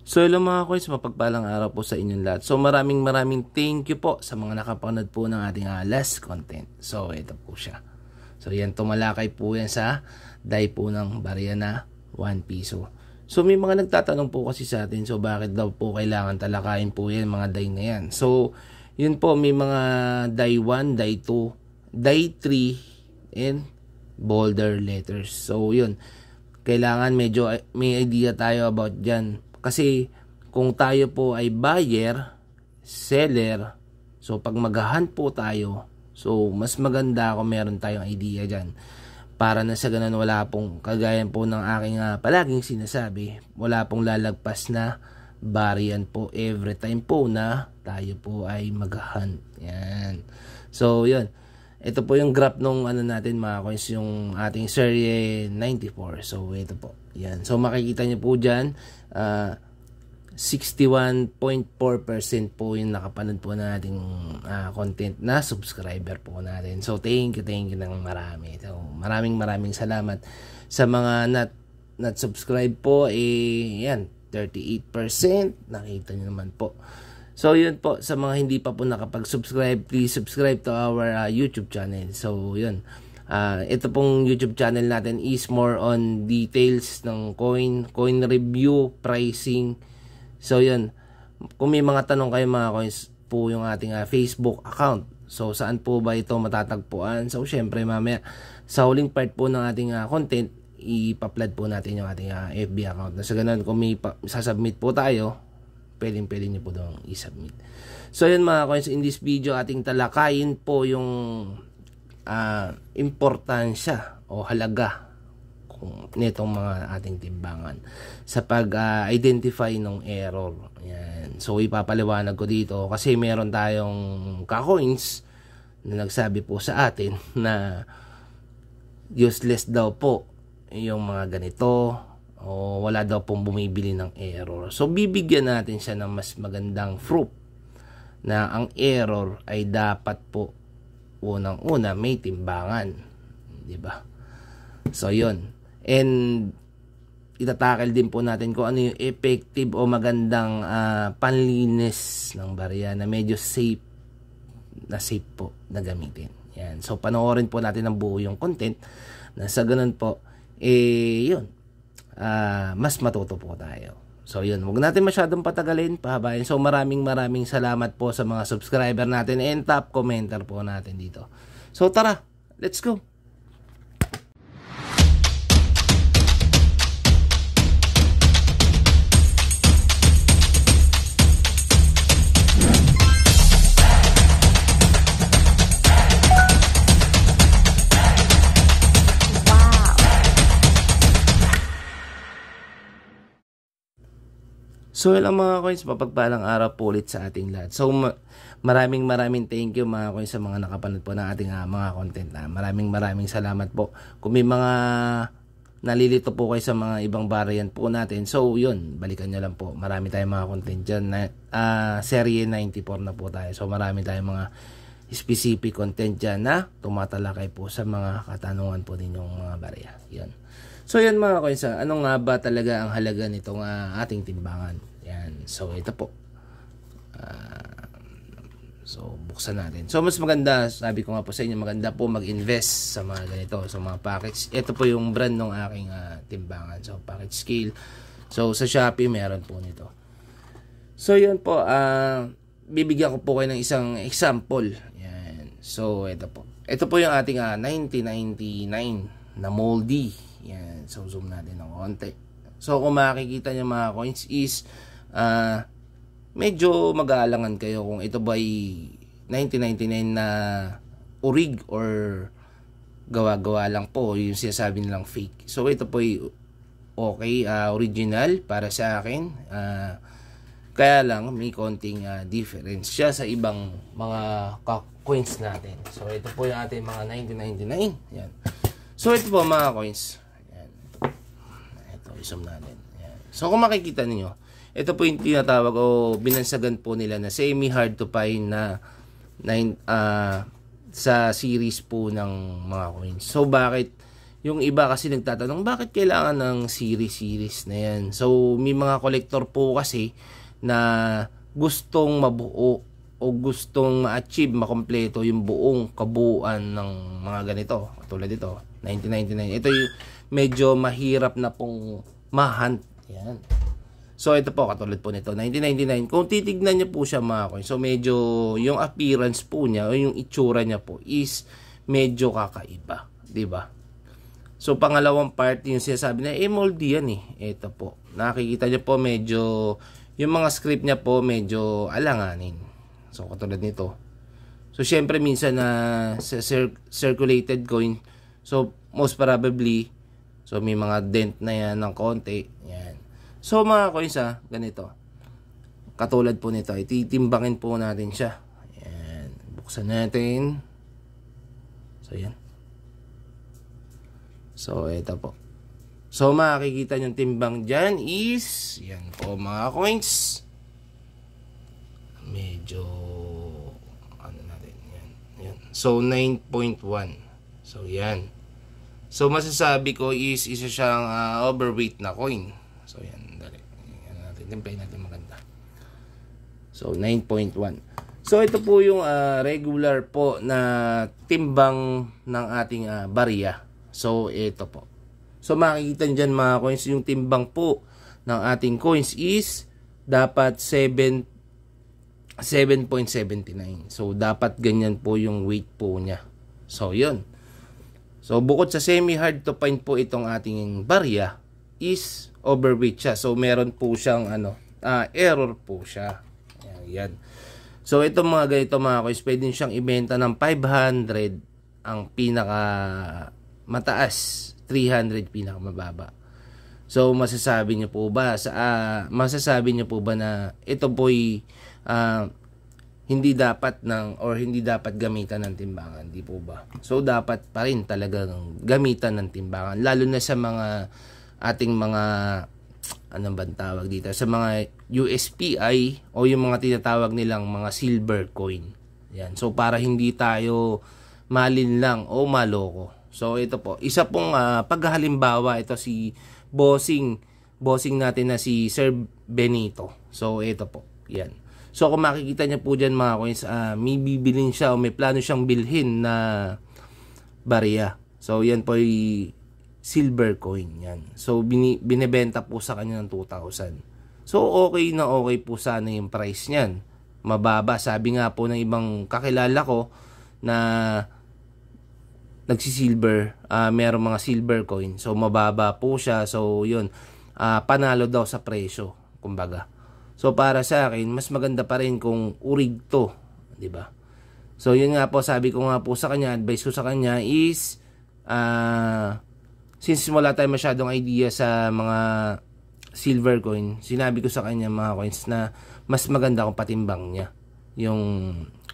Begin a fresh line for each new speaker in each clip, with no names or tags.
So hello mga coins, mapagpalang araw po sa inyong lahat. So maraming thank you po sa mga nakapanood po ng ating last content. So ito po siya. So yan, tumalakay po yan sa die po ng barya na 1 piso. So may mga nagtatanong po kasi sa atin, so bakit daw po kailangan talakayin po yan mga die na yan. So yun po, may mga die 1, die 2, die 3, and bolder letters. So yun, kailangan medyo may idea tayo about dyan. Kasi kung tayo po ay buyer, seller, so pag mag-hunt po tayo, so mas maganda kung meron tayong idea dyan. Para na sa ganun wala pong, kagaya po ng aking palaging sinasabi, wala pong lalagpas na variant po every time po na tayo po ay mag-hunt. Yan. So yun. Ito po yung graph nung natin mga coins, yung ating Serie 94. So ito po. Yan. So makikita niyo po diyan, 61.4% po yung nakapanood po na ating content na subscriber po natin. So thank you ng marami. So maraming salamat sa mga not subscribe po. Yan, 38%. Nakita niyo naman po. So yun po, sa mga hindi pa po nakapag-subscribe, please subscribe to our YouTube channel. So yun, ito pong YouTube channel natin is more on details ng coin review, pricing. So yun, kung may mga tanong kayo mga coins, po yung ating Facebook account. So saan po ba ito matatagpuan? So syempre mamaya sa huling part po ng ating content, ipa-upload po natin yung ating FB account. Na sa ganun, kung may sasubmit po tayo, pwede nyo po doon i-submit. So yun mga coins, in this video ating talakayin po yung importansya o halaga nitong mga ating timbangan sa pag-identify ng error. Yan. So ipapaliwanag ko dito kasi meron tayong ka-coins na nagsabi po sa atin na useless daw po yung mga ganito, o wala daw pong bumibili ng error. So bibigyan natin siya ng mas magandang proof na ang error ay dapat po unang-una may timbangan, di ba? So yun. And itatakil din po natin kung ano yung effective o magandang panlinis ng barya na medyo safe po na gamitin. Yan. So panoorin po natin ng buo yung content na sa ganun po yun, mas matuto po tayo. So yun, huwag natin masyadong patagalin, pahabain. So maraming salamat po sa mga subscriber natin and top commenter po natin dito. So tara, let's go. So yun mga coins, mapagpalang araw po ulit sa ating lahat. So maraming thank you mga coins sa mga nakapanood po ng ating mga content na. Maraming salamat po. Kung may mga nalilito po kayo sa mga ibang variant po natin, so yun, balikan nyo lang po. Marami tayong mga content dyan na Serie 94 na po tayo. So marami tayong mga specific content dyan na tumatalakay po sa mga katanungan po ninyong mga barya. Yun. So yun mga coins, ano nga ba talaga ang halaga nitong ating timbangan? Yan. So ito po. So buksan natin. So mas maganda, sabi ko nga po sa inyo, maganda po mag-invest sa mga ganito, sa mga package. Ito po yung brand ng aking timbangan. So package scale. So sa Shopee meron po nito. So yun po, bibigyan ko po kayo ng isang example. Yan. So ito po. Ito po yung ating 1999 na moldy. Yan. So zoom natin ng konti. So kung makikita nyo mga coins is medyo mag-aalangan kayo kung ito ba ay 1999 na orig or gawa-gawa lang po, yung sinasabi nilang fake. So ito po ay okay, original para sa akin. Kaya lang may konting difference siya sa ibang mga coins natin. So ito po yung ating mga 1999. Yan. So ito po mga coins. Yan. Ito, isum natin. Yan. So kung makikita niyo, ito po yung tinatawag o binansagan po nila na semi-hard to find na sa series po ng mga coins. So bakit yung iba kasi nagtatanong, bakit kailangan ng series na yan? So, may mga kolektor po kasi na gustong mabuo o gustong ma-achieve, makompleto yung buong kabuuan ng mga ganito. Katulad dito, 1999. Ito yung medyo mahirap na pong ma-hunt. Yan. So, ito po, katulad po nito, 1999. Kung titignan niyo po siya mga coins, so medyo yung appearance po niya o yung itsura niya po is medyo kakaiba. Diba? So, pangalawang part, yung sinasabi na, moldy yan eh. Ito po. Nakikita nyo po medyo, yung mga script niya po medyo alanganin. So, katulad nito. So, syempre minsan na circulated coin. So, most probably, so may mga dent na yan ng konti. Yan. So, mga coins ganito. Katulad po nito, ititimbangin po natin siya. Yan. Buksan natin. So, yan. So, ito po. So, makikita yung timbang dyan is, yan po mga coins. Medyo, ano natin, yan. Yan. So, 9.1. So, yan. So, masasabi ko is, isa siyang overweight na coin. So, yan. Dali. Yan natin. Timplay natin maganda. So, 9.1. So, ito po yung regular po na timbang ng ating barya. So, ito po. So, makikita dyan mga coins, yung timbang po ng ating coins is dapat 7.79. So, dapat ganyan po yung weight po niya. So, yun. So, bukod sa semi-hard to find po itong ating barya is overweight siya. So, meron po siyang error po siya. Yan. So, itong mga ganito mga coins, pwede siyang ibenta ng 500 ang pinaka mataas, 300 pinakamababa. So, masasabi niyo po ba na ito po'y hindi dapat hindi dapat gamitan ng timbangan, di po ba? So, dapat pa rin talagang gamitan ng timbangan, lalo na sa mga ating mga anong bang tawag dito, sa mga USPI o yung mga tinatawag nilang mga silver coin. Yan. So, para hindi tayo malinlang o maloko. So, ito po. Isa pong paghalimbawa, ito si bossing natin na si Sir Benito. So, ito po. Yan. So, kung makikita niya po dyan mga coins, may bibilin siya o may plano siyang bilhin na barya. So, yan po ay silver coin. Yan. So, binibenta po sa kanya ng 2,000. So, okay na okay po sana yung price niyan. Mababa. Sabi nga po ng ibang kakilala ko na nagsisilver, merong mga silver coin. So, mababa po siya. So, yun. Panalo daw sa presyo. Kumbaga. So, para sa akin, mas maganda pa rin kung urig to. Diba? So, yun nga po. Sabi ko nga po sa kanya, advice ko sa kanya is, since wala tayong masyadong idea sa mga silver coin, sinabi ko sa kanya mga coins na mas maganda kung patimbang niya yung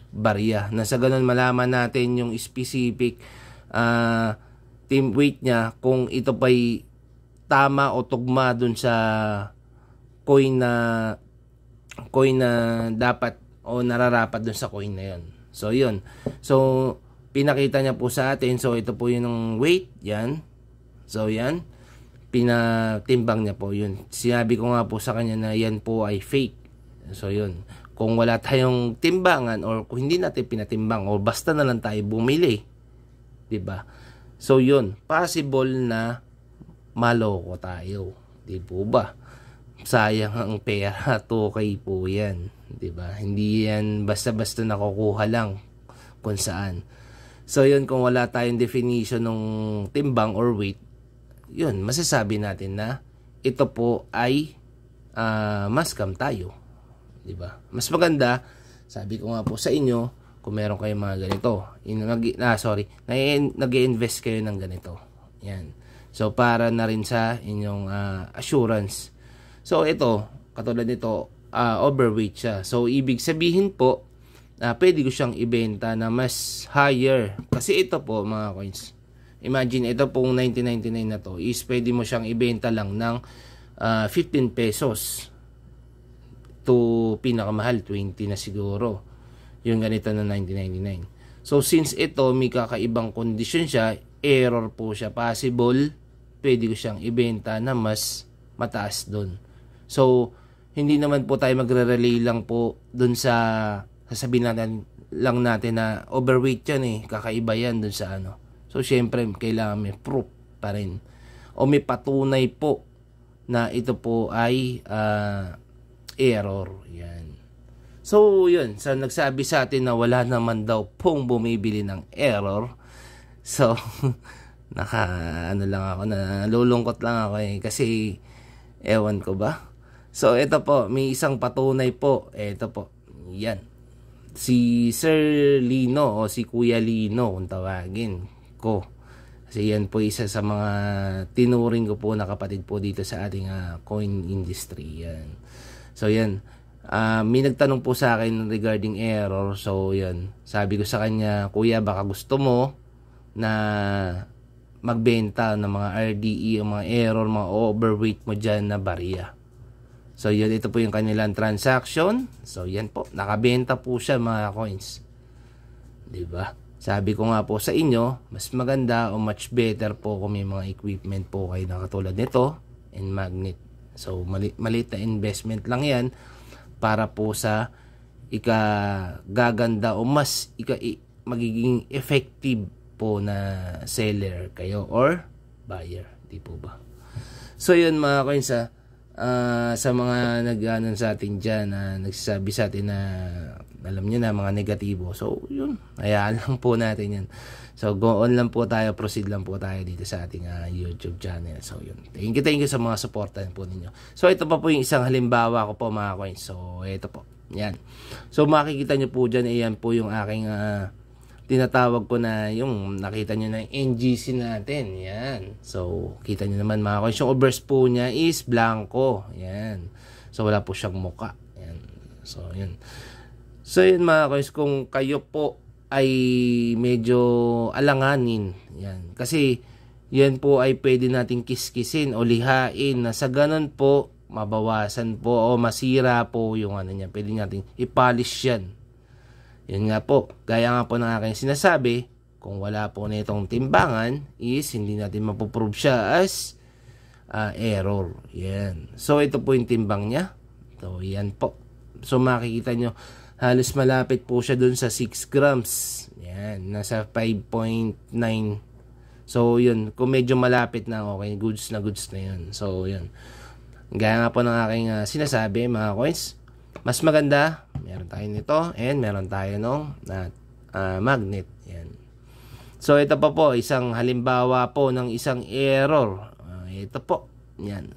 barya. Na sa ganun malaman natin yung specific team weight niya, kung ito pa'y tama o tugma dun sa coin na dapat o nararapat dun sa coin na yun. So yun. So pinakita niya po sa atin. So ito po yung weight. Yan. So yan. Pinatimbang niya po yun. Sinabi ko nga po sa kanya na yan po ay fake. So yun. Kung wala tayong timbangan or kung hindi natin pinatimbang o basta na lang tayo bumili, diba? So yun, possible na maloko tayo, di po ba? Sayang ang pera, 2K po yan, diba? Hindi yan basta-basta nakukuha lang kung saan. So yun, kung wala tayong definition ng timbang or weight, yun, masasabi natin na ito po ay mas scam tayo, diba? Mas maganda, sabi ko nga po sa inyo, kung meron kayong mga ganito, nag-i-invest kayo ng ganito. Yan. So, para na rin sa inyong assurance. So, ito, katulad nito, overweight siya. So, ibig sabihin po, pwede ko siyang ibenta na mas higher. Kasi ito po, mga coins, imagine, ito pong 1999 na to, is pwede mo siyang ibenta lang ng 15 pesos to pinakamahal, 20 na siguro. Yung ganito na 1999. So, since ito may kakaibang condition siya, error po siya. Possible, pwede ko siyang ibenta na mas mataas doon. So, hindi naman po tayo magre-relay lang po doon sa sasabihin natin na overweight yan eh, kakaiba yan doon sa ano. So, syempre, kailangan may proof pa rin. O may patunay po na ito po ay error. Yan. So, yun. So, nagsabi sa atin na wala naman daw pong bumibili ng error. So, nalulungkot lang ako eh. Kasi, ewan ko ba? So, ito po. May isang patunay po. Ito po. Yan. Si Sir Lino o si Kuya Lino kung tawagin ko. Kasi yan po isa sa mga tinuring ko po na kapatid po dito sa ating coin industry. Yan. So yan, may nagtanong po sa akin regarding error. So yan, sabi ko sa kanya, kuya baka gusto mo na magbenta ng mga RDE o mga error, mga overweight mo dyan na barya. So yan, ito po yung kanilang transaction. So yan po, nakabenta po siya mga coins. Diba? Sabi ko nga po sa inyo, mas maganda o much better po kung may mga equipment po kayo na katulad nito and magnet. So, maliit na investment lang yan para po sa ikagaganda o mas magiging effective po na seller kayo or buyer. Di po ba? So, yun mga coins sa mga nag-anon sa atin dyan nagsasabi sa atin na alam nyo na mga negatibo. So, yun. Hayaan lang po natin yan. So, go on lang po tayo. Proceed lang po tayo dito sa ating YouTube channel. So, yun. Thank you sa mga supportan po ninyo. So, ito pa po yung isang halimbawa ko po mga coins. So, ito po. Yan. So, makikita nyo po dyan. Ayan po yung aking tinatawag ko na yung nakita nyo na yung NGC natin. Yan. So, kita nyo naman mga coins. Yung obverse po niya is blanco. Yan. So, wala po siyang muka. Yan. So, yun. So yun mga coins, kung kayo po ay medyo alanganin, yan. Kasi yan po ay pwede nating kiskisin o lihain na sa ganun po mabawasan po o masira po yung ano niya. Pwede nating ipolish yan. Yun nga po, gaya nga po ng aking sinasabi, kung wala po na itong timbangan is hindi natin mapoprove siya as error. Yan. So ito po yung timbang niya. So yan po. So makikita nyo, halos malapit po siya dun sa 6 grams. Yan, nasa 5.9. So, yun. Kung medyo malapit na, okay, goods na yun. So, yun. Gaya nga po ng aking sinasabi, mga coins. Mas maganda, meron tayo nito, and meron tayo nung magnet. Yan. So, ito pa po, isang halimbawa po ng isang error. Ito po. Yan.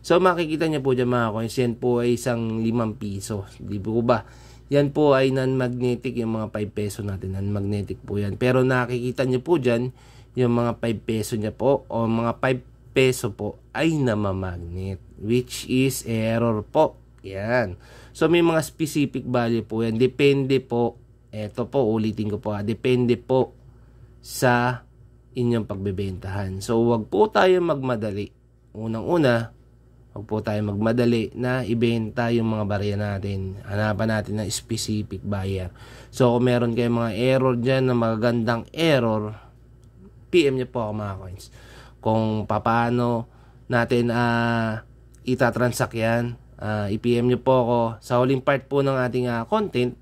So, makikita niyo po dyan, mga coins. Yan po ay isang 5 piso. Di po ba? Yan po ay non-magnetic, yung mga 5 peso natin, non-magnetic po yan. Pero nakikita nyo po dyan, yung mga 5 peso niya po, o mga 5 peso po, ay namamagnet, which is error po. Yan. So, may mga specific value po yan. Depende po, eto po, ulitin ko po, depende po sa inyong pagbebentahan. So, wag po tayo magmadali. Unang-una, huwag po tayo magmadali na ibenta yung mga barya natin. Hanapan natin ng specific buyer. So, kung meron kayong mga error dyan na magagandang error, PM nyo po ako mga coins. Kung paano natin itatransact yan, i-PM nyo po ako. Sa huling part po ng ating content,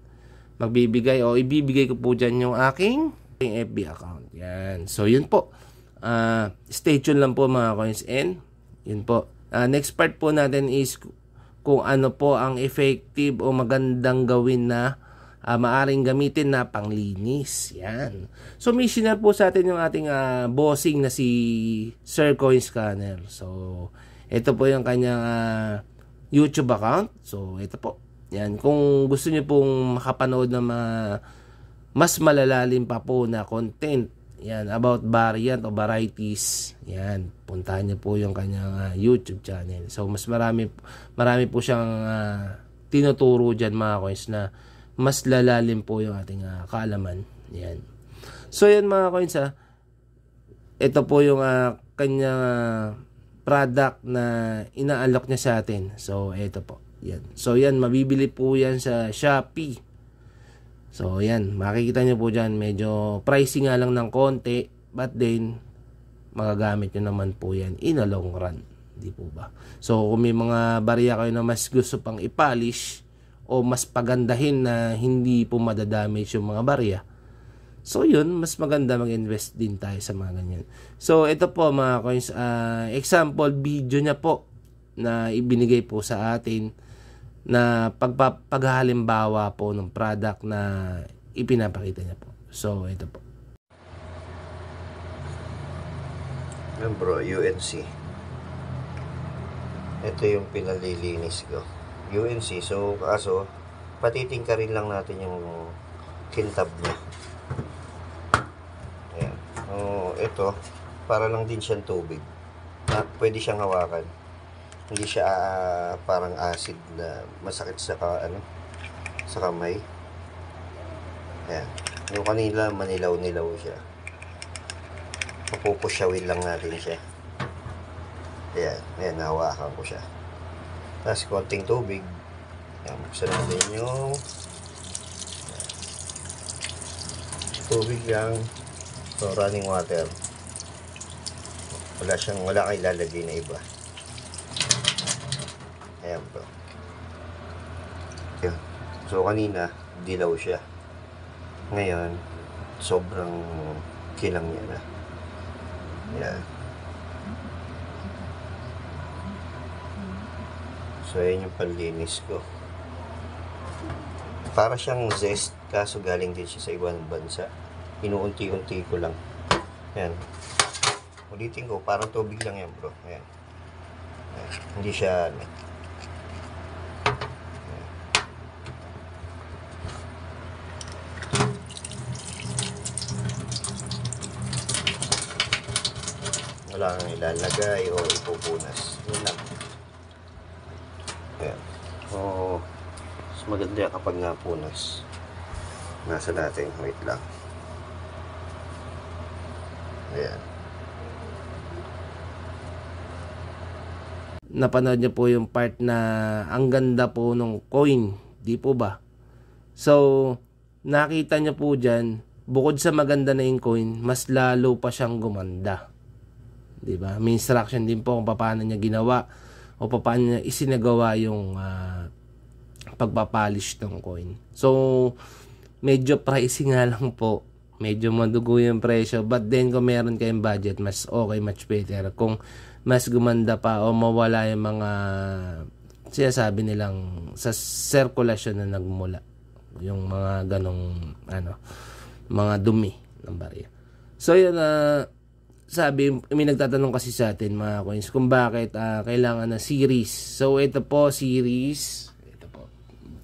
magbibigay o ibibigay ko po dyan yung aking FB account. Yan. So, yun po. Stay tuned lang po mga coins. And, yun po. Next part po natin is kung ano po ang effective o magandang gawin na maaring gamitin na panglinis. Yan. So, may share po sa atin yung ating bossing na si Sir Coin Scanner. So, ito po yung kanyang YouTube account. So, ito po. Yan. Kung gusto niyo pong makapanood ng mga mas malalalim pa po na content, yan, about variant o varieties, yan, puntahan niyo po yung kanyang YouTube channel. So, mas marami po siyang tinuturo dyan mga coins na mas lalalim po yung ating kaalaman. Yan. So, yan mga coins ito po yung kanyang product na inaalok niya sa atin. So, ito po. Yan. So, yan, mabibili po yan sa Shopee. So, yan. Makikita nyo po dyan. Medyo pricing nga lang ng konti. but then magagamit nyo naman po yan in a long run, di po ba? So kung may mga barya kayo na mas gusto pang i-polish o mas pagandahin na hindi po madadamage yung mga barya, so yun, mas maganda mag-invest din tayo sa mga ganyan. So ito po mga coins, example video niya po na ibinigay po sa atin na paghahalimbawa po ng product na ipinapakita niya po. So ito po.
Yan bro, UNC. Ito yung pinalilinis ko. UNC, so kaso patitingkarin lang natin yung kintab niya. Ayan. Ito, para lang din siyang tubig. Pwede siyang hawakan. Hindi siya parang acid na masakit sa sa kamay. Ayan. Yung kanila manilaw-nilaw siya. Papupusyawin lang natin siya. Ayan. Ayan, nahawakan ko siya. Tapos konting tubig. Ayan, buksan natin yung tubig lang. So, running water. Wala kang ilalagay na iba. Ayan bro. Ayan. So kanina dilaw siya. Ngayon sobrang kilang niya na. Ayan. So ayan yung panlinis ko. Para siyang zest, kaso galing din siya sa ibang bansa. Inuunti-unti ko lang. Ayan. Ulitin ko, parang tubig lang yan bro. Ayan. Ayan. Hindi siya wala kang ilalagay o ipupunas. Yun lang. Ayan. So, mas maganda kapag napunas. Nasa natin. Wait lang. Ayan.
Napanood niyo po yung part na ang ganda po ng coin, di po ba? So, nakita niyo po dyan, bukod sa maganda na yung coin, mas lalo pa siyang gumanda. Diba? May instruction din po kung paano niya ginawa o paano niya isinagawa yung pagpapolish ng coin. So, medyo pricey nga lang po. Medyo madugo yung presyo. But then, kung meron kayong budget, mas okay, much better. Kung mas gumanda pa o mawala yung mga sinasabi nilang sa circulation na nagmula. Yung mga ganong mga dumi ng barya. So, yun sabi, may nagtatanong kasi sa atin mga coins kung bakit kailangan ng series. So ito po series, ito po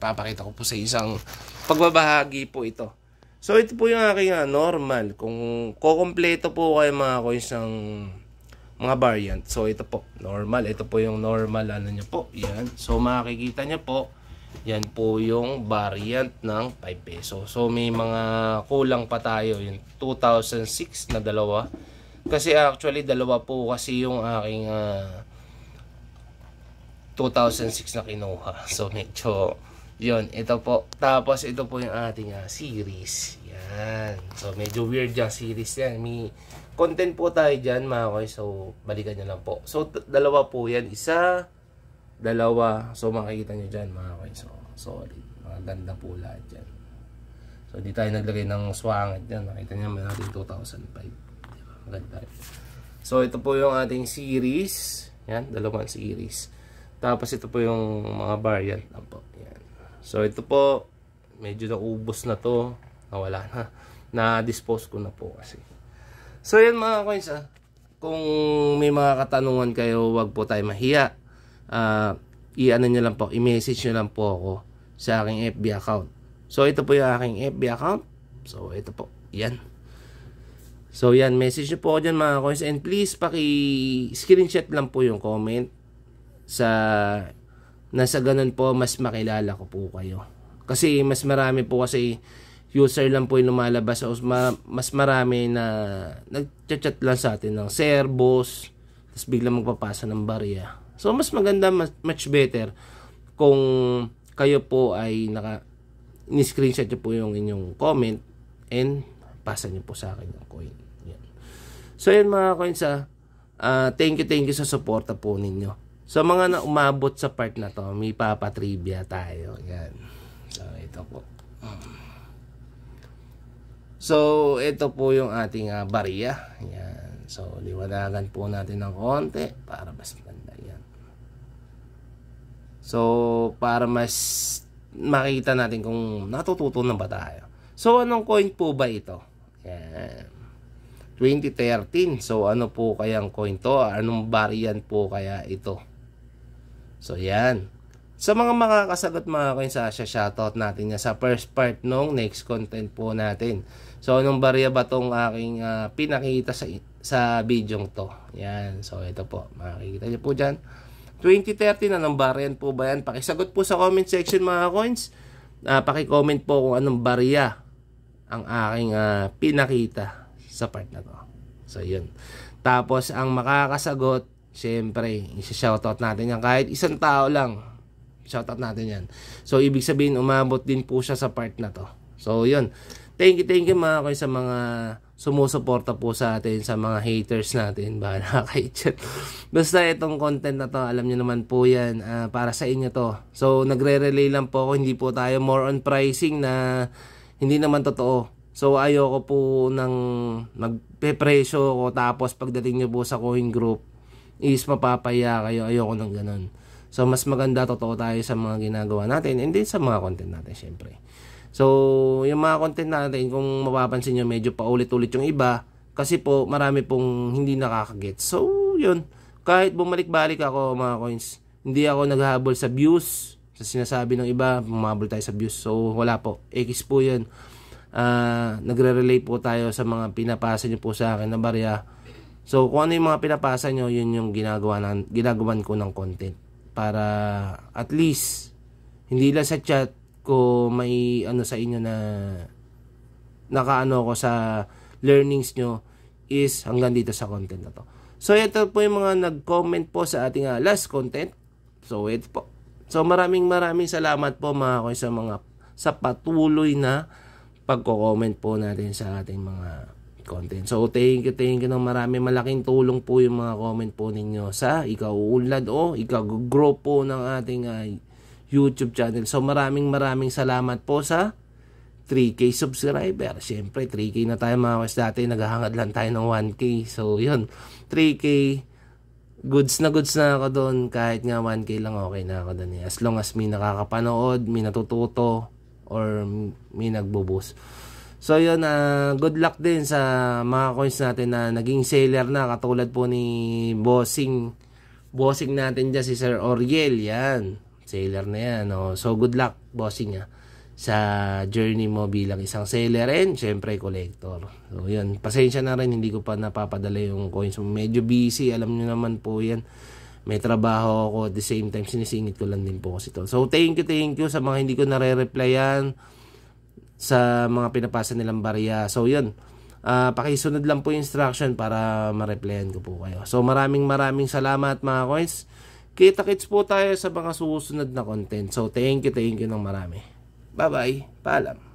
papakita ko po sa isang pagbabahagi po ito. So ito po yung aking normal, kung kukumpleto po kayo mga coins ng mga variant. So ito po normal, ito po yung normal nyo po, yan. So makikita nyo po, yan po yung variant ng 5 peso. So may mga kulang pa tayo, yung 2006 na dalawa. Kasi actually dalawa po kasi yung aking 2006 na kinuha. So medyo yun, ito po. Tapos ito po yung ating series. Yan. So medyo weird yung series yan. May content po tayo dyan mga koy. So balikan nyo lang po. So dalawa po yan. Isa, dalawa. So makikita nyo dyan mga koy. So solid. Mga ganda po lahat dyan. So di tayo naglagay ng swangit dyan. Nakita nyo may natin 2005. Maganda. So ito po yung ating series. Yan, dalawang series. Tapos ito po yung mga variant lang po. Yan. So ito po, medyo naubos na to. Nawala na. Na-dispose ko na po kasi. So yan mga coins kung may mga katanungan kayo, wag po tayo mahiya. I-ano nyo lang po, i-message nyo lang po ako sa aking FB account. So ito po yung aking FB account. So ito po, yan. So yan, message nyo po ako dyan mga coins. And please, paki-screenshot lang po yung comment. Nasa ganun po, mas makilala ko po kayo. Kasi mas marami po kasi user lang po yung lumalabas. So, mas marami na nag-chat lang sa atin ng sir, boss. Tapos biglang magpapasa ng barya. So mas maganda, much better kung kayo po ay ni-screenshot nyo po yung inyong comment and pasa nyo po sa akin yung coin. Yan. So yun mga coins, thank you sa suporta po ninyo. So mga na umabot sa part na to, may papatrivia tayo. Yan. So ito po. So ito po yung ating barya. Yan. So liwanagan po natin ng konti para mas maganda yan. So para mas makita natin kung natututunan ba tayo. So anong coin po ba ito? Yan. 2013. So ano po kayang coin to? Anong variant po kaya ito? So yan. Sa mga makakasagot mga coins, shoutout natin yan sa first part nung next content po natin. So anong barya ba tong aking pinakita sa video to? Yan. So ito po. Makikita niyo po dyan. 2013, anong variant po ba yan? Pakisagot po sa comment section mga coins. Paki-comment po kung anong barya ang aking pinakita sa part na to. So yun. Tapos ang makakasagot, syempre, isa-shoutout natin yan. Kahit isang tao lang, shoutout natin yan. So ibig sabihin, umabot din po siya sa part na to. So yun. Thank you mga coins sa mga sumusuporta po sa atin, sa mga haters natin. Bahala kayo dyan. Basta itong content na to, alam nyo naman po yan, para sa inyo to. So nagre-relay lang po ako, hindi po tayo more on pricing na hindi naman totoo. So ayoko po ng magpe-presyo ko tapos pagdating nyo po sa coin group is mapapaya kayo. Ayoko ng ganun. So mas maganda totoo tayo sa mga ginagawa natin and din sa mga content natin syempre. So yung mga content natin, kung mapapansin nyo, medyo paulit-ulit yung iba kasi po marami pong hindi nakakaget. So yun, kahit bumalik-balik ako mga coins, hindi ako naghahabol sa views sa sinasabi ng iba, bumabol tayo sa views. So wala po, X po yun. Nagre-relay po tayo sa mga pinapasa nyo po sa akin na barya. So kung ano yung mga pinapasa nyo, yun yung ginagawan ko ng content para at least hindi lang sa chat ko may ano sa inyo na nakaano ko sa learnings nyo is hanggang dito sa content na to. So ito po yung mga nag-comment po sa ating last content. So ito po. So maraming salamat po mga koy sa patuloy na pagko-comment po natin sa ating mga content. So thank you ng marami. Malaking tulong po yung mga comment po ninyo sa ikauunlad o ikagrow po ng ating YouTube channel. So maraming salamat po sa 3K subscriber. Siyempre 3K na tayo mga kas, dati naghahangad lang tayo ng 1K. So yun, 3K goods na ako doon. Kahit nga 1K lang okay na ako doon. As long as may nakakapanood, may natututo or may nagbuboost. So yun, good luck din sa mga coins natin na naging seller na, katulad po ni bossing natin dyan, si Sir Oriel. Yan, seller na yan. Oh. So good luck bossing sa journey mo bilang isang seller and syempre collector. So yun, pasensya na rin, hindi ko pa napapadala yung coins. Medyo busy, alam nyo naman po yan. May trabaho ako, at the same time sinisingit ko lang din po kasi to. So thank you sa mga hindi ko nare-replyan sa mga pinapasa nilang barya. So yun, pakisunod lang po yung instruction para ma-replyan ko po kayo. So maraming salamat mga coins. Kita-kits po tayo sa mga susunod na content. So thank you ng marami. Bye bye, paalam.